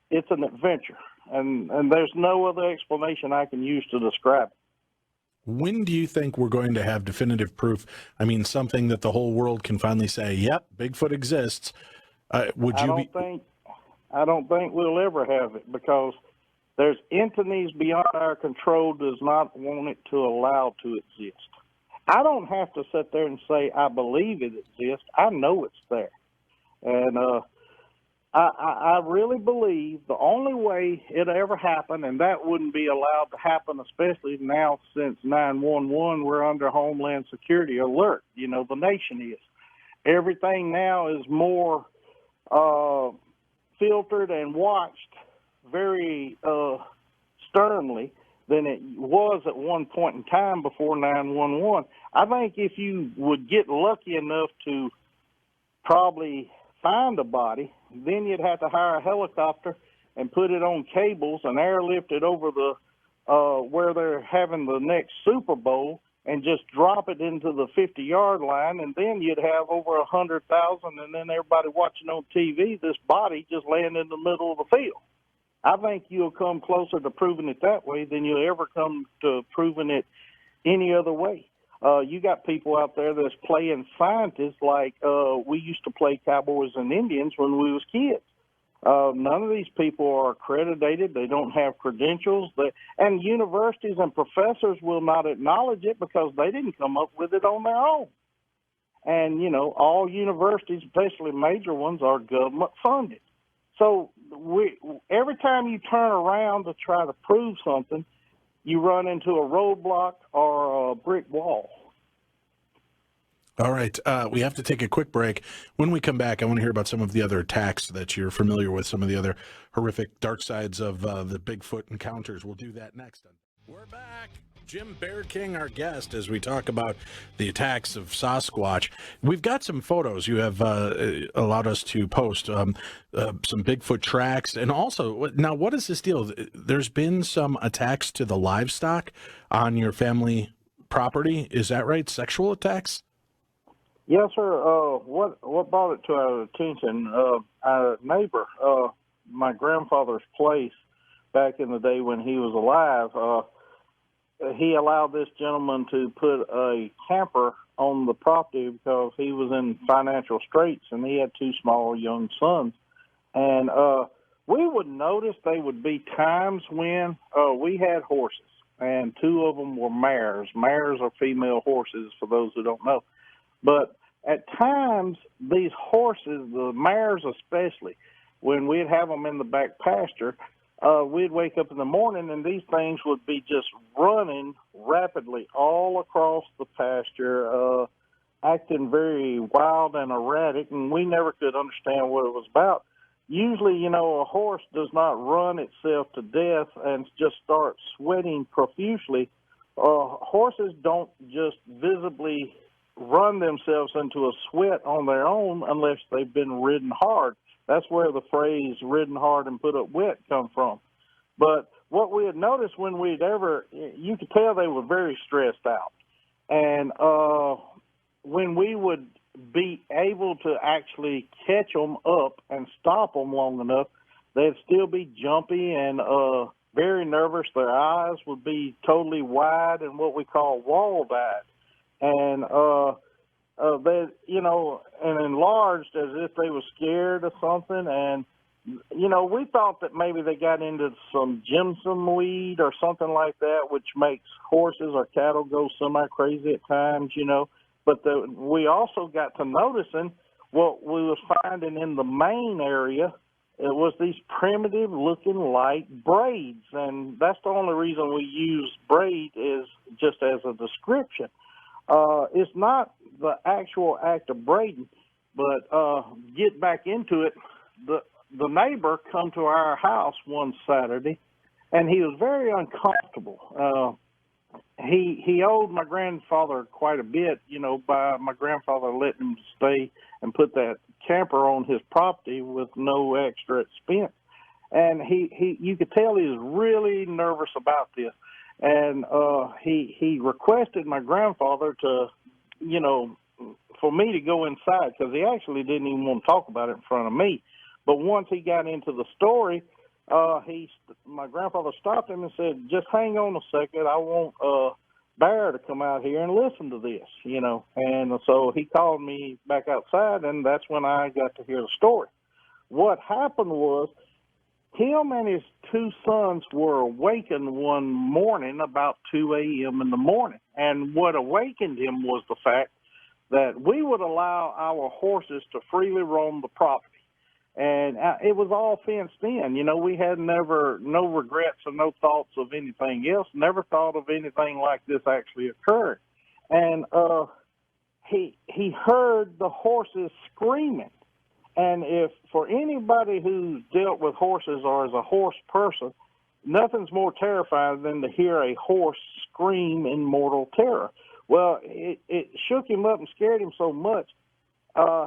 it's an adventure, and there's no other explanation I can use to describe it. When do you think we're going to have definitive proof? I mean, something that the whole world can finally say, yep, Bigfoot exists. I don't think we'll ever have it, because there's entities beyond our control does not want it to allow to exist. I don't have to sit there and say I believe it exists. I know it's there. And I really believe the only way it ever happened, and that wouldn't be allowed to happen, especially now since 911, we're under Homeland Security alert. You know, the nation is. Everything now is more filtered and watched very sternly than it was at one point in time before 911. I think if you would get lucky enough to probably find a body, then you'd have to hire a helicopter and put it on cables and airlift it over the where they're having the next Super Bowl and just drop it into the 50-yard line, and then you'd have over 100,000, and then everybody watching on TV, this body just laying in the middle of the field. I think you'll come closer to proving it that way than you'll ever come to proving it any other way. You got people out there that's playing scientists like we used to play cowboys and Indians when we was kids. None of these people are accredited. They don't have credentials. And universities and professors will not acknowledge it because they didn't come up with it on their own. And, you know, all universities, especially major ones, are government funded. So every time you turn around to try to prove something, you run into a roadblock or a brick wall. All right. We have to take a quick break. When we come back, I want to hear about some of the other attacks that you're familiar with, some of the other horrific dark sides of the Bigfoot encounters. We'll do that next. We're back. Jim Bear King, our guest, as we talk about the attacks of Sasquatch. We've got some photos you have allowed us to post, some Bigfoot tracks. And also, now, what is this deal? There's been some attacks to the livestock on your family property. Is that right? Sexual attacks? Yes, sir. What brought it to our attention? Our neighbor, my grandfather's place back in the day when he was alive, he allowed this gentleman to put a camper on the property because he was in financial straits and he had two small young sons. And we would notice there would be times when we had horses, and two of them were mares. Mares are female horses, for those who don't know. But at times, these horses, the mares especially, when we'd have them in the back pasture, we'd wake up in the morning and these things would be just running rapidly all across the pasture, acting very wild and erratic, and we never could understand what it was about. Usually, you know, a horse does not run itself to death and just start sweating profusely. Horses don't just visibly run themselves into a sweat on their own unless they've been ridden hard. That's where the phrase ridden hard and put up wet come from. But what we had noticed when you could tell they were very stressed out. And when we would be able to actually catch them up and stop them long enough, they'd still be jumpy and very nervous. Their eyes would be totally wide and what we call walled-eyed. And they, and enlarged as if they were scared or something. And, we thought that maybe they got into some ginseng weed or something like that, which makes horses or cattle go semi-crazy at times, But we also got to noticing what we was finding in the main area. It was these primitive-looking light braids, and that's the only reason we use braid is just as a description. It's not the actual act of braiding, but get back into it. The neighbor come to our house one Saturday, and he was very uncomfortable. He owed my grandfather quite a bit, by my grandfather letting him stay and put that camper on his property with no extra expense. And you could tell he was really nervous about this. And he requested my grandfather to, for me to go inside, because he actually didn't even want to talk about it in front of me. But once he got into the story, my grandfather stopped him and said, "Just hang on a second. I want Bear to come out here and listen to this," And so he called me back outside, and that's when I got to hear the story. What happened was him and his two sons were awakened one morning about 2 a.m. in the morning. And what awakened him was the fact that we would allow our horses to freely roam the property. And it was all fenced in. We had no regrets or no thoughts of anything else, never thought of anything like this actually occurred. And he heard the horses screaming. And if for anybody who's dealt with horses or is a horse person, nothing's more terrifying than to hear a horse scream in mortal terror. Well, it shook him up and scared him so much,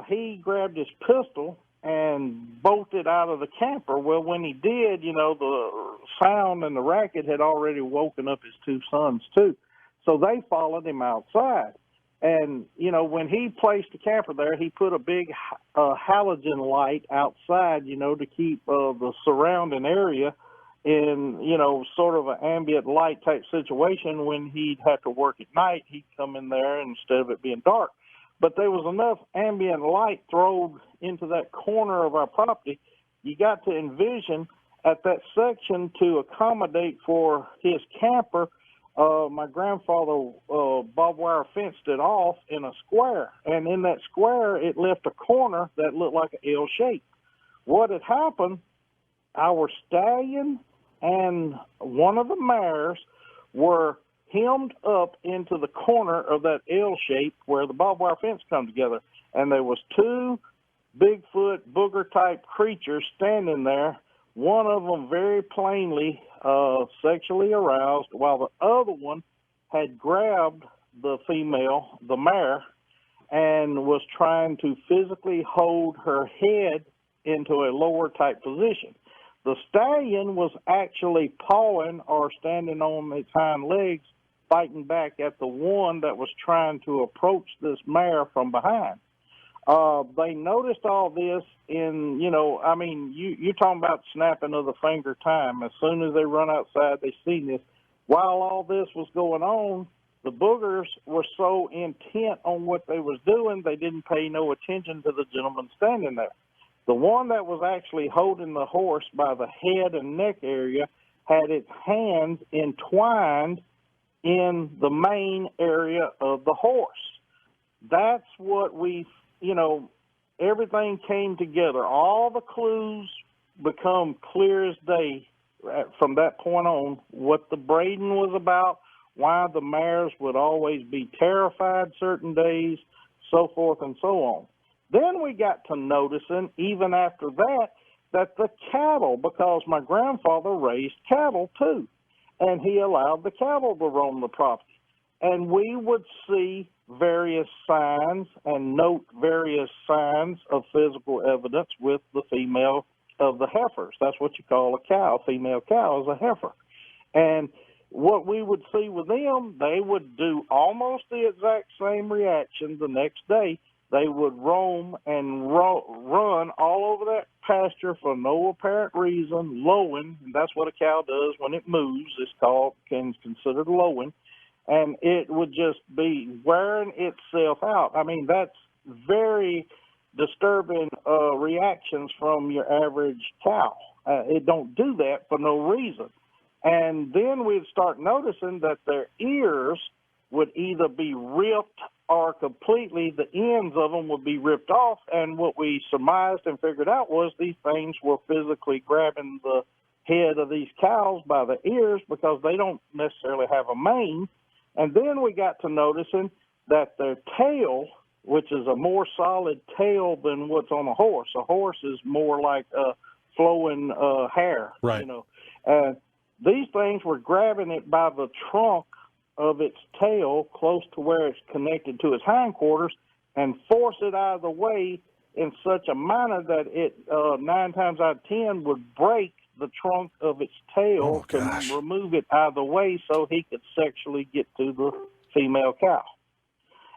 he grabbed his pistol and bolted out of the camper. Well, when he did, the sound and the racket had already woken up his two sons too. So they followed him outside. And, when he placed the camper there, he put a big halogen light outside, to keep the surrounding area in, sort of an ambient light type situation. When he'd have to work at night, he'd come in there instead of it being dark. But there was enough ambient light thrown into that corner of our property. You got to envision at that section to accommodate for his camper. My grandfather barbed wire fenced it off in a square. And in that square, it left a corner that looked like an L shape. What had happened, our stallion and one of the mares were hemmed up into the corner of that L shape where the barbed wire fence come together. And there was two Bigfoot booger type creatures standing there, one of them very plainly sexually aroused, while the other one had grabbed the female, the mare, and was trying to physically hold her head into a lower type position. The stallion was actually pawing or standing on its hind legs, fighting back at the one that was trying to approach this mare from behind. They noticed all this in, you're talking about snapping of the finger time. As soon as they run outside, they see this. While all this was going on, the boogers were so intent on what they was doing, they didn't pay no attention to the gentleman standing there. The one that was actually holding the horse by the head and neck area had its hands entwined in the main area of the horse. That's what everything came together. All the clues become clear as day from that point on, what the braiding was about, why the mares would always be terrified certain days, so forth and so on. Then we got to noticing, even after that, that the cattle, because my grandfather raised cattle too, and he allowed the cattle to roam the property. And we would see various signs and note various signs of physical evidence with the female of the heifers. That's what you call a cow. A female cow is a heifer. And what we would see with them, they would do almost the exact same reaction the next day. They would roam and run all over that pasture for no apparent reason, lowing, and that's what a cow does when it moves. It's considered lowing, and it would just be wearing itself out. I mean, that's very disturbing reactions from your average cow. It don't do that for no reason. And then we'd start noticing that their ears would either be ripped or completely, the ends of them would be ripped off. And what we surmised and figured out was these things were physically grabbing the head of these cows by the ears because they don't necessarily have a mane. And then we got to noticing that their tail, which is a more solid tail than what's on a horse. A horse is more like flowing hair, right. These things were grabbing it by the trunk of its tail close to where it's connected to its hindquarters and force it out of the way in such a manner that it 9 times out of 10 would break the trunk of its tail to remove it out of the way so he could sexually get to the female cow.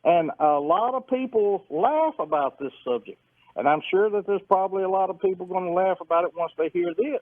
And a lot of people laugh about this subject, and I'm sure that there's probably a lot of people going to laugh about it once they hear this.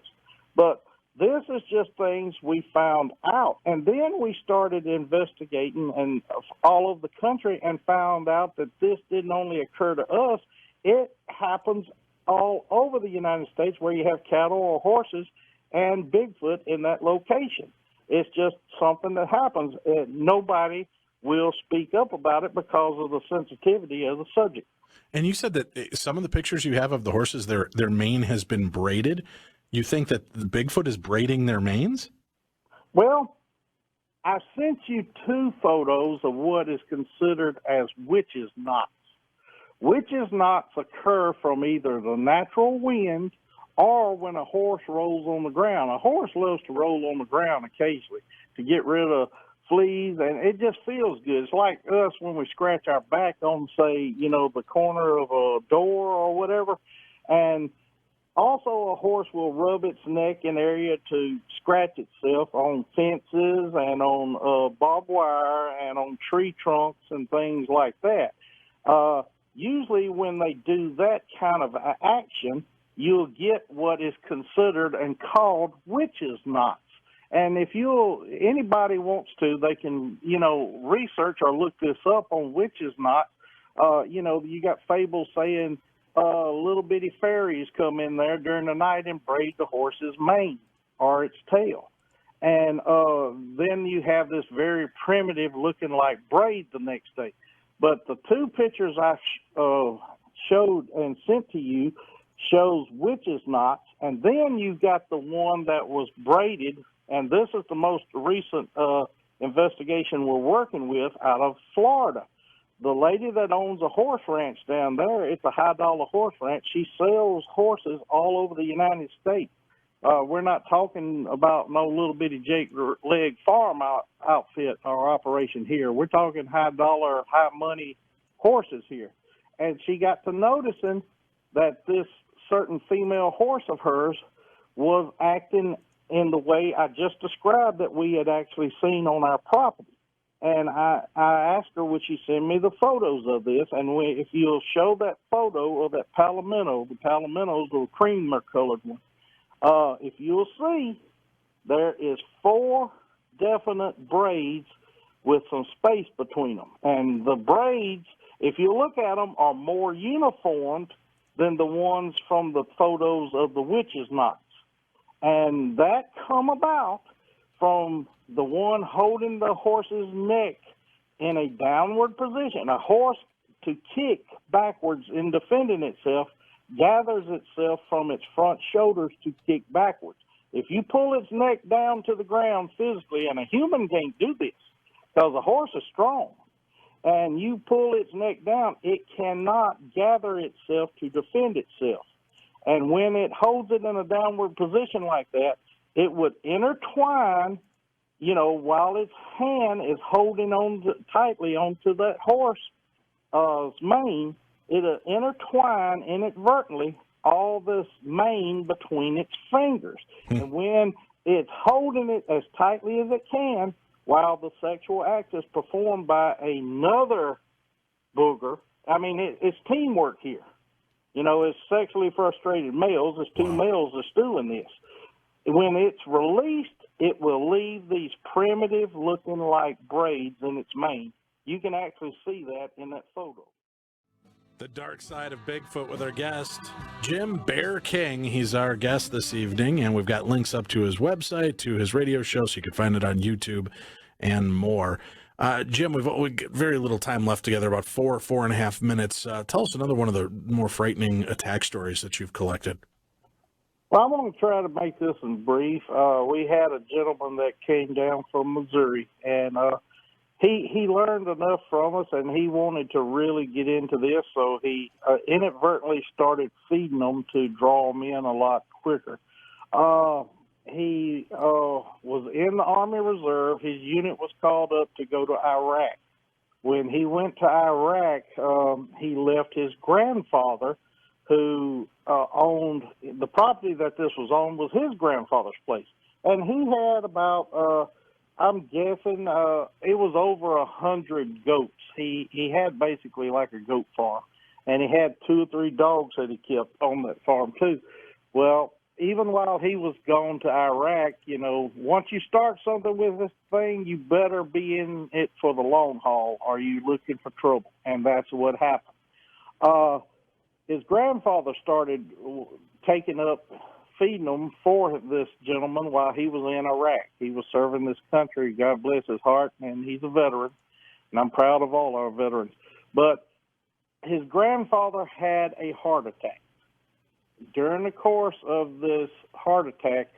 But this is just things we found out. And then we started investigating and all over the country and found out that this didn't only occur to us. It happens all over the United States where you have cattle or horses and Bigfoot in that location. It's just something that happens. Nobody will speak up about it because of the sensitivity of the subject. And you said that some of the pictures you have of the horses, their mane has been braided. You think that the Bigfoot is braiding their manes? Well, I sent you 2 photos of what is considered as witches' knots. Witches' knots occur from either the natural wind or when a horse rolls on the ground. A horse loves to roll on the ground occasionally to get rid of fleas, and it just feels good. It's like us when we scratch our back on, say, the corner of a door or whatever. And also, a horse will rub its neck in area to scratch itself on fences and on barbed wire and on tree trunks and things like that. Usually when they do that kind of action, you'll get what is considered and called witches' knots. And if anybody wants to, they can, research or look this up on witches' knots. You got fables saying little bitty fairies come in there during the night and braid the horse's mane or its tail. And then you have this very primitive looking like braid the next day. But the 2 pictures I showed and sent to you shows witches' knots. And then you've got the one that was braided, and this is the most recent investigation we're working with out of Florida. The lady that owns a horse ranch down there, it's a high-dollar horse ranch. She sells horses all over the United States. We're not talking about no little bitty Jake leg farm outfit or operation here. We're talking high-dollar, high-money horses here. And she got to noticing that this certain female horse of hers was acting in the way I just described that we had actually seen on our property. And I asked her, would she send me the photos of this? And if you'll show that photo of that palomino, the palomino is the creamer-colored one, if you'll see, there is 4 definite braids with some space between them. And the braids, if you look at them, are more uniformed than the ones from the photos of the witches' knots. And that come about from the one holding the horse's neck in a downward position. A horse, to kick backwards in defending itself, gathers itself from its front shoulders to kick backwards. If you pull its neck down to the ground physically, and a human can't do this because a horse is strong, and you pull its neck down, it cannot gather itself to defend itself. And when it holds it in a downward position like that, it would intertwine, while its hand is holding on tightly onto that horse's mane, it'll intertwine inadvertently all this mane between its fingers. And when it's holding it as tightly as it can, while the sexual act is performed by another booger, I mean, it's teamwork here. You know, it's sexually frustrated males. It's two males that's doing this. When it's released, it will leave these primitive looking like braids in its mane. You can actually see that in that photo. The dark side of Bigfoot with our guest, Jim Bear King. He's our guest this evening, and we've got links up to his website, to his radio show, so you can find it on YouTube and more. Jim, we've got very little time left together, about 4.5 minutes. Tell us another one of the more frightening attack stories that you've collected. Well, I'm going to try to make this in brief. We had a gentleman that came down from Missouri, and he learned enough from us, and he wanted to really get into this, so he inadvertently started feeding them to draw them in a lot quicker. He was in the Army Reserve. His unit was called up to go to Iraq. When he went to Iraq, he left his grandfather, who owned the property that this was on, was his grandfather's place. And he had about, I'm guessing, it was over 100 goats. He had basically like a goat farm. And he had 2 or 3 dogs that he kept on that farm, too. Well, even while he was gone to Iraq, you know, once you start something with this thing, you better be in it for the long haul, or you looking for trouble. And that's what happened. His grandfather started taking up feeding them for this gentleman while he was in Iraq. He was serving this country, God bless his heart, and he's a veteran, and I'm proud of all our veterans. But his grandfather had a heart attack. During the course of this heart attack,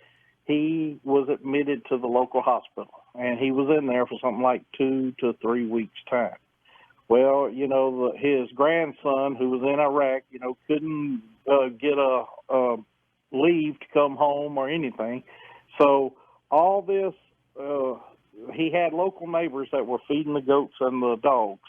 he was admitted to the local hospital, and he was in there for something like 2 to 3 weeks' time. Well, you know, his grandson, who was in Iraq, you know, couldn't get a leave to come home or anything. So all this, he had local neighbors that were feeding the goats and the dogs.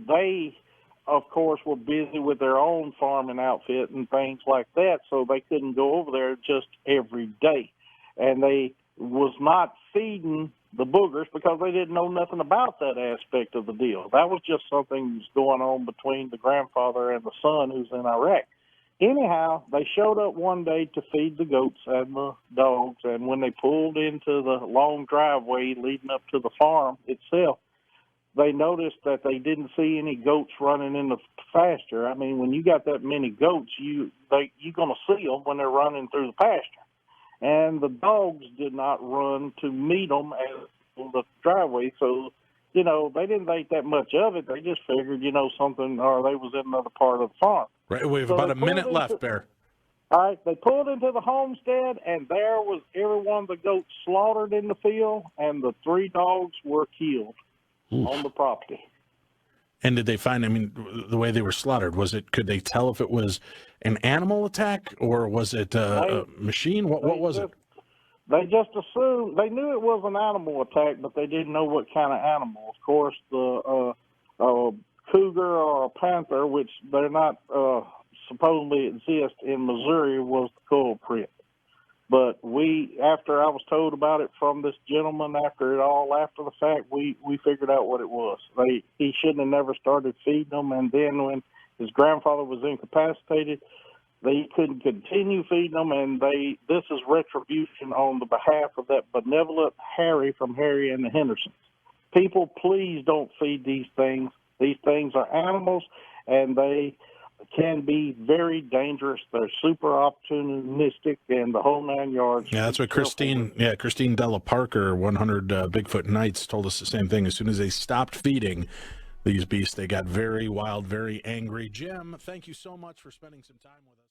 They, of course, were busy with their own farming outfit and things like that, so they couldn't go over there just every day. And they was not feeding the boogers because they didn't know nothing about that aspect of the deal. That was just something that was going on between the grandfather and the son who's in Iraq. Anyhow, they showed up one day to feed the goats and the dogs, and when they pulled into the long driveway leading up to the farm itself, they noticed that they didn't see any goats running in the pasture. I mean, when you got that many goats, you're going to see them when they're running through the pasture. And the dogs did not run to meet them at the driveway. So, you know, they didn't think that much of it. They just figured, you know, something, or they was in another part of the farm. Right, we have about a minute left, Bear. All right, they pulled into the homestead, and there was every one of the goats slaughtered in the field, and the 3 dogs were killed on the property. And did they find, I mean, the way they were slaughtered, could they tell if it was an animal attack or was it a machine? What was it? They just assumed, they knew it was an animal attack, but they didn't know what kind of animal. Of course, the cougar or a panther, which they're not supposedly exist in Missouri, was the culprit. But after I was told about it from this gentleman, after the fact, we figured out what it was. He shouldn't have never started feeding them, and then when his grandfather was incapacitated, they couldn't continue feeding them, and this is retribution on the behalf of that benevolent Harry from Harry and the Hendersons. People, please don't feed these things. These things are animals, and they can be very dangerous. They're super opportunistic and the whole 9 yards. Yeah, that's what Christine Della Parker, 100 Bigfoot Nights, told us the same thing. As soon as they stopped feeding these beasts, they got very wild, very angry. Jim, thank you so much for spending some time with us.